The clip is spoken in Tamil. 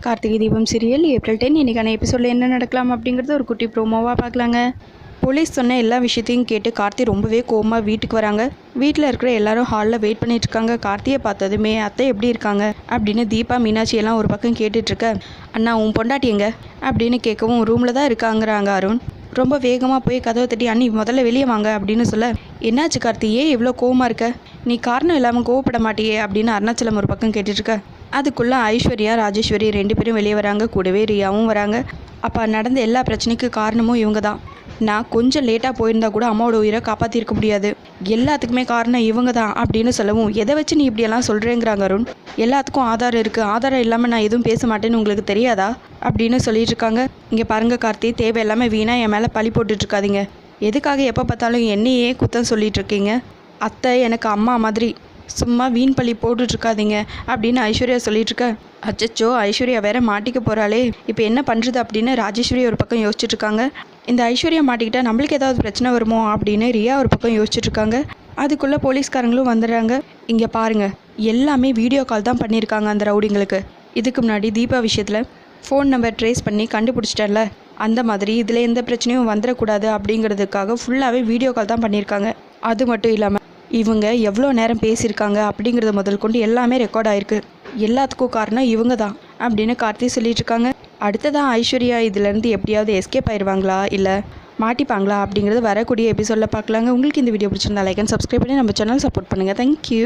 கார்த்திகை தீபம் சீரியல் ஏப்ரல் 10 இன்றைக்கான எபிசோடில் என்ன நடக்கலாம் அப்படிங்கிறது ஒரு குட்டி ப்ரோமோவாக பார்க்கலாங்க. போலீஸ் சொன்ன எல்லா விஷயத்தையும் கேட்டு கார்த்தி ரொம்பவே கோவமாக வீட்டுக்கு வராங்க. வீட்டில் இருக்கிற எல்லாரும் ஹாலில் வெயிட் பண்ணிட்டு இருக்காங்க. கார்த்தியை பார்த்ததுமே அத்தை எப்படி இருக்காங்க அப்படின்னு தீபா மீனாட்சி எல்லாம் ஒரு பக்கம் கேட்டுட்ருக்க, அண்ணா உன் பொண்டாட்டி எங்க அப்படின்னு கேட்கவும் ரூமில் தான் இருக்காங்கிறாங்க அருண். ரொம்ப வேகமாக போய் கதவை தட்டி, அண்ணி முதல்ல வெளியே வாங்க அப்படின்னு சொல்ல, என்னாச்சு கார்த்தி, ஏன் இவ்வளோ கோவமாக இருக்க, நீ காரணம் இல்லாமல் கோவப்பட மாட்டியே அப்படின்னு அருணாச்சலம் ஒரு பக்கம் கேட்டுட்ருக்க. அதுக்குள்ளே ஐஸ்வர்யா ராஜேஸ்வரி 2 பேரும் வெளியே வராங்க. கூடவே ரியாவும் வராங்க. அப்போ நடந்த எல்லா பிரச்சனைக்கு காரணமும் இவங்க தான். நான் கொஞ்சம் லேட்டாக போயிருந்தா கூட அம்மாவோட உயிரை காப்பாற்றிருக்க முடியாது, எல்லாத்துக்குமே காரணம் இவங்க தான் அப்படின்னு சொல்லவும், எதை வச்சு நீ இப்படியெல்லாம் சொல்கிறேங்கிறாங்க அருண். எல்லாத்துக்கும் ஆதாரம் இருக்குது, ஆதாரம் இல்லாமல் நான் எதுவும் பேச மாட்டேன்னு உங்களுக்கு தெரியாதா அப்படின்னு சொல்லிட்டு இருக்காங்க. இங்கே பாருங்கள் கார்த்தி, தேவை எல்லாமே வீணாக என் மேலே பழி போட்டுட்ருக்காதீங்க. எதுக்காக எப்போ பார்த்தாலும் என்னையே குத்தம் சொல்லிட்டு இருக்கீங்க? அத்தை எனக்கு அம்மா மாதிரி, சும்மா வீண் பழி போட்டுட்ருக்காதீங்க அப்படின்னு ஐஸ்வர்யா சொல்லிட்டுருக்க. அச்சச்சோ, ஐஸ்வர்யா வேற மாட்டிக்க போகிறாளே, இப்போ என்ன பண்ணுறது அப்படின்னு ராஜேஸ்வரி ஒரு பக்கம் யோசிச்சுட்ருக்காங்க. இந்த ஐஸ்வர்யா மாட்டிக்கிட்டால் நம்மளுக்கு ஏதாவது பிரச்சனை வருமோ அப்படின்னு ரியா ஒரு பக்கம் யோசிச்சுட்ருக்காங்க. அதுக்குள்ளே போலீஸ்காரங்களும் வந்துடுறாங்க. இங்கே பாருங்கள், எல்லாமே வீடியோ கால் தான் பண்ணியிருக்காங்க அந்த ரவுடிங்களுக்கு. இதுக்கு முன்னாடி தீபா விஷயத்தில் ஃபோன் நம்பர் ட்ரேஸ் பண்ணி கண்டுபிடிச்சிட்டேன்ல, அந்த மாதிரி இதில் எந்த பிரச்சனையும் வந்துடக்கூடாது அப்படிங்கிறதுக்காக ஃபுல்லாகவே வீடியோ கால் தான் பண்ணியிருக்காங்க. அது மட்டும் இல்லாமல் இவங்க எவ்வளோ நேரம் பேசியிருக்காங்க அப்படிங்கிறத முதல் கொண்டு எல்லாமே ரெக்கார்ட் ஆகிருக்கு. எல்லாத்துக்கும் காரணம் இவங்க தான் அப்படின்னு கார்த்தி சொல்லிட்டு இருக்காங்க. அடுத்ததான் ஐஸ்வர்யா இதிலேருந்து எப்படியாவது எஸ்கேப் ஆயிடுவாங்களா இல்லை மாட்டிப்பாங்களா அப்படிங்கிறது வரக்கூடிய எபிசோடில் பார்க்கலாங்க. உங்களுக்கு இந்த வீடியோ பிடிச்சிருந்தா லைக் அண்ட் சப்ஸ்கிரைப் பண்ணி நம்ம சேனல் சப்போர்ட் பண்ணுங்கள். தேங்க்யூ.